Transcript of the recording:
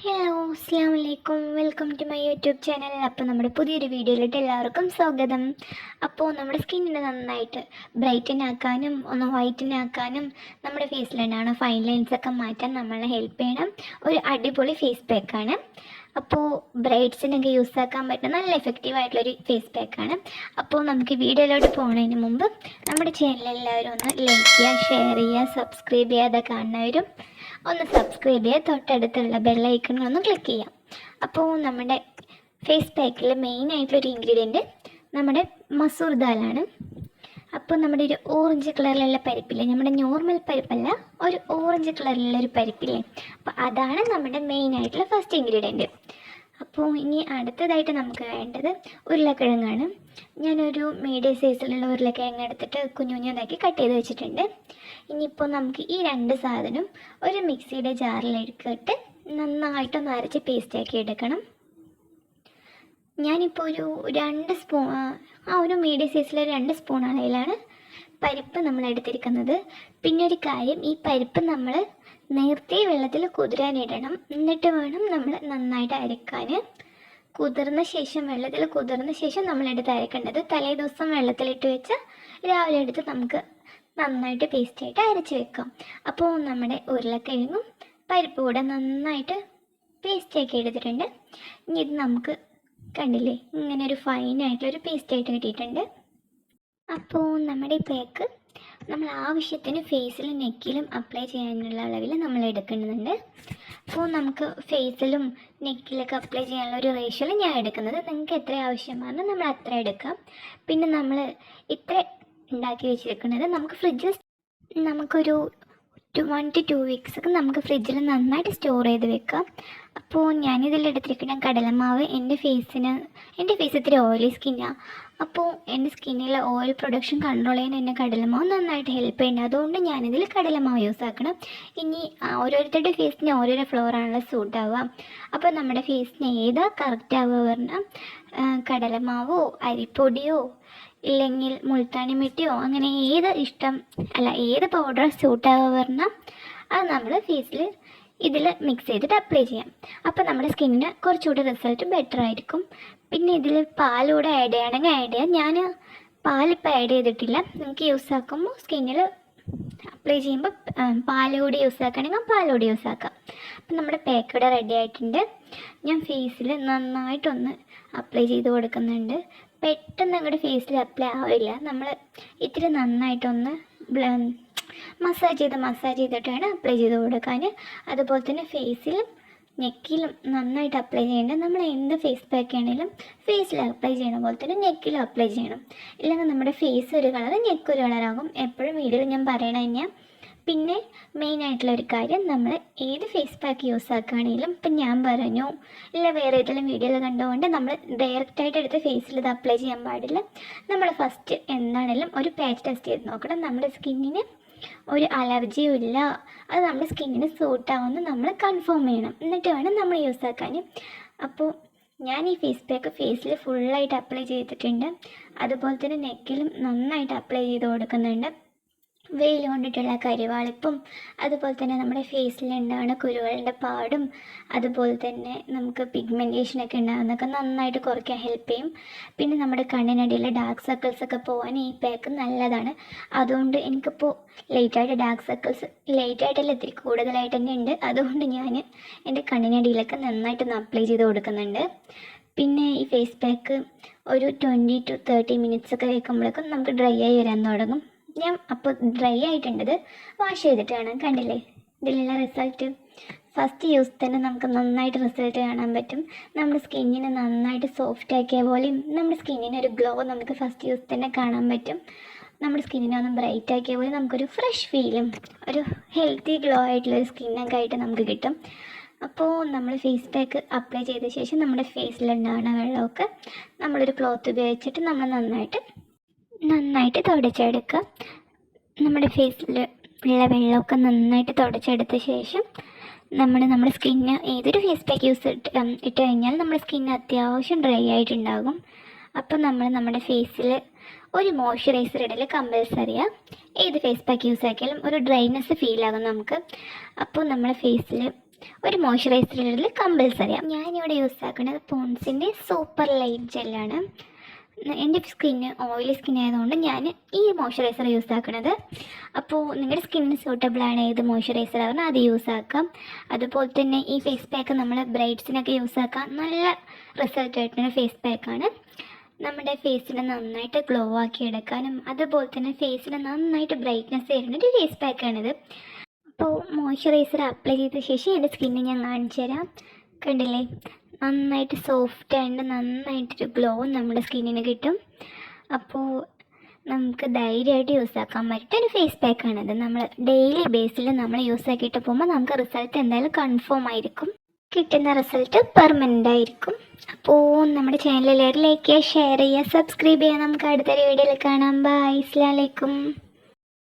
Hello അസ്സാം വലൈക്കും welcome to my YouTube channel. അപ്പോൾ നമ്മുടെ പുതിയൊരു വീഡിയോയിലിട്ട് എല്ലാവർക്കും സ്വാഗതം. അപ്പോൾ നമ്മുടെ സ്കിന്നിനെ നന്നായിട്ട് ബ്രൈറ്റൻ ആക്കാനും ഒന്ന് വൈറ്റൻ ആക്കാനും നമ്മുടെ ഫേസിലുണ്ടാകുന്ന ഫൈൻ ലൈൻസൊക്കെ മാറ്റാൻ നമ്മളെ ഹെൽപ്പ് ചെയ്യണം ഒരു അടിപൊളി ഫേസ് പാക്കാണ്. അപ്പോൾ ബ്രൈഡ്സിനൊക്കെ യൂസ് ആക്കാൻ പറ്റുന്ന നല്ല എഫക്റ്റീവായിട്ടുള്ളൊരു ഫേസ് പാക്കാണ്. അപ്പോൾ നമുക്ക് വീഡിയോയിലോട്ട് പോകുന്നതിന് മുമ്പ് നമ്മുടെ ചാനൽ എല്ലാവരും ഒന്ന് ലൈക്ക് ചെയ്യുക, ഷെയർ ചെയ്യുക, സബ്സ്ക്രൈബ് ചെയ്യാതെ കാണുന്നവരും ഒന്ന് സബ്സ്ക്രൈബ് ചെയ്യുക, തൊട്ടടുത്തുള്ള ബെല്ലൈക്കണൊന്ന് ക്ലിക്ക് ചെയ്യാം. അപ്പോൾ നമ്മുടെ ഫേസ് പാക്കിൽ മെയിനായിട്ടുള്ളൊരു ഇൻഗ്രീഡിയൻറ്റ് നമ്മുടെ മസൂർ ദാലാണ്. അപ്പോൾ നമ്മുടെ ഒരു ഓറഞ്ച് കളറിലുള്ള പരിപ്പില്ലേ, നമ്മുടെ നോർമൽ പരിപ്പല്ല, ഒരു ഓറഞ്ച് കളറിലുള്ള ഒരു പരിപ്പില്ലേ, അപ്പോൾ അതാണ് നമ്മുടെ മെയിനായിട്ടുള്ള ഫസ്റ്റ് ഇൻഗ്രീഡിയൻറ്റ്. അപ്പോൾ ഇനി അടുത്തതായിട്ട് നമുക്ക് വേണ്ടത് ഉരുളക്കിഴങ്ങാണ്. ഞാനൊരു മീഡിയം സൈസിലുള്ള ഉരുളക്കിഴങ്ങ് എടുത്തിട്ട് കുഞ്ഞു കുഞ്ഞതാക്കി കട്ട് ചെയ്ത് വെച്ചിട്ടുണ്ട്. ഇനിയിപ്പോൾ നമുക്ക് ഈ രണ്ട് സാധനം ഒരു മിക്സിയുടെ ജാറിലെടുത്തിട്ട് നന്നായിട്ടൊന്ന് അരച്ച് പേസ്റ്റാക്കി എടുക്കണം. ഞാനിപ്പോൾ ഒരു 2 സ്പൂൺ ഒരു മീഡിയം സൈസിലെ 2 സ്പൂൺ അളവിലാണ് പരിപ്പ് നമ്മൾ എടുത്തിരിക്കുന്നത്. പിന്നെ ഒരു കാര്യം, ഈ പരിപ്പ് നമ്മൾ നേരത്തെ വെള്ളത്തിൽ കുതിരാനിടണം, എന്നിട്ട് വേണം നമ്മൾ നന്നായിട്ട് അരക്കാൻ. വെള്ളത്തിൽ കുതിർന്ന ശേഷം നമ്മളെടുത്ത് അരക്കേണ്ടത്. തലേ ദിവസം വെള്ളത്തിലിട്ട് വെച്ച് രാവിലെ എടുത്ത് നമുക്ക് നന്നായിട്ട് പേസ്റ്റായിട്ട് അരച്ച് വെക്കാം. അപ്പോൾ നമ്മുടെ ഉരുളക്കിഴങ്ങും പരിപ്പ് കൂടെ നന്നായിട്ട് പേസ്റ്റാക്കി എടുത്തിട്ടുണ്ട്. ഇനി ഇത് നമുക്ക് കണ്ടില്ലേ, ഇങ്ങനെ ഒരു ഫൈനായിട്ടുള്ളൊരു പേസ്റ്റായിട്ട് കിട്ടിയിട്ടുണ്ട്. അപ്പോൾ നമ്മുടെ ഈ പാക്ക് നമ്മൾ ആവശ്യത്തിന് ഫേസിലും നെക്കിലും അപ്ലൈ ചെയ്യാനുള്ള അളവിൽ നമ്മൾ എടുക്കുന്നുണ്ട്. അപ്പോൾ നമുക്ക് ഫേസിലും നെക്കിലൊക്കെ അപ്ലൈ ചെയ്യാനുള്ള ഒരു റേഷ്യോയിൽ ഞാൻ എടുക്കുന്നത്. നിങ്ങൾക്ക് എത്ര ആവശ്യമാണ് നമ്മൾ അത്ര എടുക്കാം. പിന്നെ നമ്മൾ ഇത്ര ഉണ്ടാക്കി വെച്ചിരിക്കുന്നത് നമുക്ക് ഫ്രിഡ്ജിൽ നമുക്കൊരു 1 to 2 വീക്സൊക്കെ നമുക്ക് ഫ്രിഡ്ജിൽ നന്നായിട്ട് സ്റ്റോർ ചെയ്ത് വെക്കാം. അപ്പോൾ ഞാനിതിൽ എടുത്തിരിക്കുന്ന കടലമാവ് എൻ്റെ ഫേസ് ഇത്തിരി ഓയിലി സ്കിന്നാണ്. അപ്പോൾ എൻ്റെ സ്കിന്നിലെ ഓയിൽ പ്രൊഡക്ഷൻ കൺട്രോൾ ചെയ്യാൻ എന്നെ കടലമാവ് നന്നായിട്ട് ഹെൽപ്പ് ചെയ്യുന്നുണ്ട്. അതുകൊണ്ട് ഞാനിതിൽ കടലമാവ് യൂസ് ആക്കണം. ഇനി ഓരോരുത്തരുടെ ഫേസിന് ഓരോരോ ഫ്ലോറാണല്ലോ സൂട്ട് ആവുക. അപ്പോൾ നമ്മുടെ ഫേസിന് ഏതാ കറക്റ്റ് ആവുക പറഞ്ഞാൽ കടലമാവോ അരിപ്പൊടിയോ ഇല്ലെങ്കിൽ മുൾത്താണി മിട്ടിയോ അങ്ങനെ ഏത് പൗഡർ സൂട്ടാവുക പറഞ്ഞാൽ അത് നമ്മൾ ഫേസിൽ ഇതിൽ മിക്സ് ചെയ്തിട്ട് അപ്ലൈ ചെയ്യാം. അപ്പോൾ നമ്മുടെ സ്കിന്നിന് കുറച്ചുകൂടി റിസൾട്ട് ബെറ്റർ ആയിരിക്കും. പിന്നെ ഇതിൽ പാലൂടെ ആഡ് ചെയ്യണമെങ്കിൽ ആഡ് ചെയ്യാം. ഞാൻ പാലിപ്പോൾ ആഡ് ചെയ്തിട്ടില്ല. നിങ്ങൾക്ക് യൂസ് ആക്കുമ്പോൾ സ്കിന്നിൽ അപ്ലൈ ചെയ്യുമ്പോൾ പാലുകൂടി യൂസ് ആക്കുകയാണെങ്കിൽ പാലുകൂടി യൂസ് ആക്കാം. അപ്പം നമ്മുടെ പാക്ക് ഇവിടെ റെഡി ആയിട്ടുണ്ട്. ഞാൻ ഫേസിൽ നന്നായിട്ടൊന്ന് അപ്ലൈ ചെയ്ത് കൊടുക്കുന്നുണ്ട്. പെട്ടെന്ന് അങ്ങോട്ട് ഫേസിൽ അപ്ലൈ ആവില്ല. നമ്മൾ ഇത്തിരി നന്നായിട്ടൊന്ന് മസാജ് ചെയ്തിട്ടാണ് അപ്ലൈ ചെയ്ത് കൊടുക്കാൻ. അതുപോലെ തന്നെ ഫേസിലും നെക്കിലും നന്നായിട്ട് അപ്ലൈ ചെയ്യേണ്ടത്. നമ്മൾ എന്ത് ഫേസ് പാക്ക് ആണെങ്കിലും ഫേസിൽ അപ്ലൈ ചെയ്യണ പോലെ തന്നെ നെക്കിലും അപ്ലൈ ചെയ്യണം. ഇല്ലെങ്കിൽ നമ്മുടെ ഫേസ് ഒരു കളർ നെക്ക് ഒരു കളറാകും. എപ്പോഴും വീഡിയോയിൽ ഞാൻ പറയണ തന്നെയാണ്. പിന്നെ മെയിനായിട്ടുള്ളൊരു കാര്യം, നമ്മൾ ഏത് ഫേസ് പാക്ക് യൂസ് ആക്കുകയാണെങ്കിലും ഇപ്പം ഞാൻ പറഞ്ഞു ഇല്ല വേറെ ഏതെങ്കിലും വീഡിയോയിൽ കണ്ടുകൊണ്ട് നമ്മൾ ഡയറക്റ്റായിട്ട് എടുത്ത് ഫേസിൽ ഇത് അപ്ലൈ ചെയ്യാൻ പാടില്ല. നമ്മൾ ഫസ്റ്റ് എന്താണെങ്കിലും ഒരു പാച്ച് ടെസ്റ്റ് ചെയ്ത് നോക്കണം. നമ്മുടെ സ്കിന്നിന് ഒരു അലർജിയും ഇല്ല, അത് നമ്മുടെ സ്കിന്നിന് സൂട്ടാവുമെന്ന് നമ്മൾ കൺഫേം ചെയ്യണം. എന്നിട്ട് വേണം നമ്മൾ യൂസ് ആക്കാൻ. അപ്പോൾ ഞാൻ ഈ ഫേസ് പാക്ക് ഫേസിൽ ഫുള്ളായിട്ട് അപ്ലൈ ചെയ്തിട്ടുണ്ട്. അതുപോലെ തന്നെ നെക്കിലും നന്നായിട്ട് അപ്ലൈ ചെയ്ത് കൊടുക്കുന്നുണ്ട്. വെയിൽ കൊണ്ടിട്ടുള്ള കരിവാളിപ്പും അതുപോലെ തന്നെ നമ്മുടെ ഫേസിലുണ്ടാകുന്ന കുരുകളുടെ പാടും അതുപോലെ തന്നെ നമുക്ക് പിഗ്മെൻറ്റേഷനൊക്കെ ഉണ്ടാകുന്നതൊക്കെ നന്നായിട്ട് കുറയ്ക്കാൻ ഹെൽപ്പ് ചെയ്യും. പിന്നെ നമ്മുടെ കണ്ണിനടിയിലെ ഡാർക്ക് സർക്കിൾസൊക്കെ പോകാൻ ഈ പാക്ക് നല്ലതാണ്. അതുകൊണ്ട് എനിക്കിപ്പോൾ ഡാർക്ക് സർക്കിൾസ് ലേറ്റായിട്ടല്ല ഇത്തിരി കൂടുതലായിട്ട് തന്നെ ഉണ്ട്. അതുകൊണ്ട് ഞാൻ എൻ്റെ കണ്ണിനടിയിലൊക്കെ നന്നായിട്ടൊന്ന് അപ്ലൈ ചെയ്ത് കൊടുക്കുന്നുണ്ട്. പിന്നെ ഈ ഫേസ് പാക്ക് ഒരു 20 to 30 മിനിറ്റ്സൊക്കെ വയ്ക്കുമ്പോഴേക്കും നമുക്ക് ഡ്രൈ ആയി വരാൻ തുടങ്ങും. ഞാൻ അപ്പോൾ ഡ്രൈ ആയിട്ടുണ്ടത് വാഷ് ചെയ്തിട്ട് കാണാം. കണ്ടില്ലേ ഇതിലുള്ള റിസൾട്ട്? ഫസ്റ്റ് യൂസ് തന്നെ നമുക്ക് നന്നായിട്ട് റിസൾട്ട് കാണാൻ പറ്റും. നമ്മുടെ സ്കിന്നിനെ നന്നായിട്ട് സോഫ്റ്റ് ആക്കിയ പോലെയും നമ്മുടെ സ്കിന്നിന് ഒരു ഗ്ലോ നമുക്ക് ഫസ്റ്റ് യൂസ് തന്നെ കാണാൻ പറ്റും. നമ്മുടെ സ്കിന്നിനെ ഒന്ന് ബ്രൈറ്റ് ആക്കിയ പോലെ നമുക്കൊരു ഫ്രഷ് ഫീലും ഒരു ഹെൽത്തി ഗ്ലോ ആയിട്ടുള്ളൊരു സ്കിന്നൊക്കെ ആയിട്ട് നമുക്ക് കിട്ടും. അപ്പോൾ നമ്മൾ ഫേസ് പാക്ക് അപ്ലൈ ചെയ്ത ശേഷം നമ്മുടെ ഫേസിലുണ്ടാകുന്ന വെള്ളമൊക്കെ നമ്മളൊരു ക്ലോത്ത് ഉപയോഗിച്ചിട്ട് നമ്മൾ നന്നായിട്ട് തുടച്ചെടുക്കുക. നമ്മുടെ ഫേസിൽ ഉള്ള വെള്ളമൊക്കെ നന്നായിട്ട് തുടച്ചെടുത്ത ശേഷം നമ്മുടെ സ്കിന്ന് ഏതൊരു ഫേസ് പാക്ക് ഇട്ട് കഴിഞ്ഞാൽ നമ്മുടെ സ്കിന്ന് അത്യാവശ്യം ഡ്രൈ ആയിട്ടുണ്ടാകും. അപ്പോൾ നമ്മുടെ ഫേസിൽ ഒരു മോയ്സ്ചറൈസർ ഇടൽ കമ്പൽസറിയാണ്. ഏത് ഫേസ് പാക്ക് യൂസ് ആക്കിയാലും ഒരു ഡ്രൈനെസ് ഫീൽ ആകും നമുക്ക്. അപ്പോൾ നമ്മുടെ ഫേസിൽ ഒരു മോയ്സ്ചറൈസർ ഇടൽ കമ്പൽസറിയാണ്. ഞാനിവിടെ യൂസ് ആക്കുന്നത് പോൺസിൻ്റെ സൂപ്പർ ലൈറ്റ് ജെല്ലാണ്. എൻ്റെ സ്കിന്ന് ഓയിലി സ്കിൻ ആയതുകൊണ്ട് ഞാൻ ഈ മോയ്സ്ചറൈസർ യൂസ് ആക്കുന്നത്. അപ്പോൾ നിങ്ങളുടെ സ്കിന്നിന് സ്യൂട്ടബിളാണ് ഏത് മോയ്സ്ചറൈസർ ആകുന്നത് അത് യൂസ് ആക്കാം. അതുപോലെ തന്നെ ഈ ഫേസ് പാക്ക് നമ്മൾ ബ്രൈഡ്സിനൊക്കെ യൂസ് ആക്കാം. നല്ല റിസൾട്ട് ആയിട്ടുള്ള ഫേസ് പാക്കാണ്. നമ്മുടെ ഫേസിനെ നന്നായിട്ട് ഗ്ലോ ആക്കി എടുക്കാനും അതുപോലെ തന്നെ ഫേസിന് നന്നായിട്ട് ബ്രൈറ്റ്നസ് തരുന്ന ഒരു ഫേസ് പാക്കാണിത്. അപ്പോൾ മോയ്സ്ചറൈസർ അപ്ലൈ ചെയ്ത ശേഷം എൻ്റെ സ്കിന്ന് ഞാൻ കാണിച്ചു തരാം. കണ്ടില്ലേ, നന്നായിട്ട് സോഫ്റ്റ് ആയിട്ട് നന്നായിട്ടൊരു ഗ്ലോ നമ്മുടെ സ്കിന്നിന് കിട്ടും. അപ്പോൾ നമുക്ക് ധൈര്യമായിട്ട് യൂസ് ആക്കാൻ പറ്റിയ ഒരു ഫേസ് പാക്കാണിത്. നമ്മൾ ഡെയിലി ബേസിൽ നമ്മൾ യൂസ് ആക്കിയിട്ട് പോകുമ്പോൾ നമുക്ക് റിസൾട്ട് എന്തായാലും കൺഫേം ആയിരിക്കും. കിട്ടുന്ന റിസൾട്ട് പെർമനൻ്റ് ആയിരിക്കും. അപ്പോൾ നമ്മുടെ ചാനൽ എല്ലാവരും ലൈക്ക് ചെയ്യുക, ഷെയർ ചെയ്യുക, സബ്സ്ക്രൈബ് ചെയ്യുക. നമുക്ക് അടുത്തൊരു വീഡിയോയിൽ കാണാം. ബൈ, അസ്സലാമു അലൈക്കും.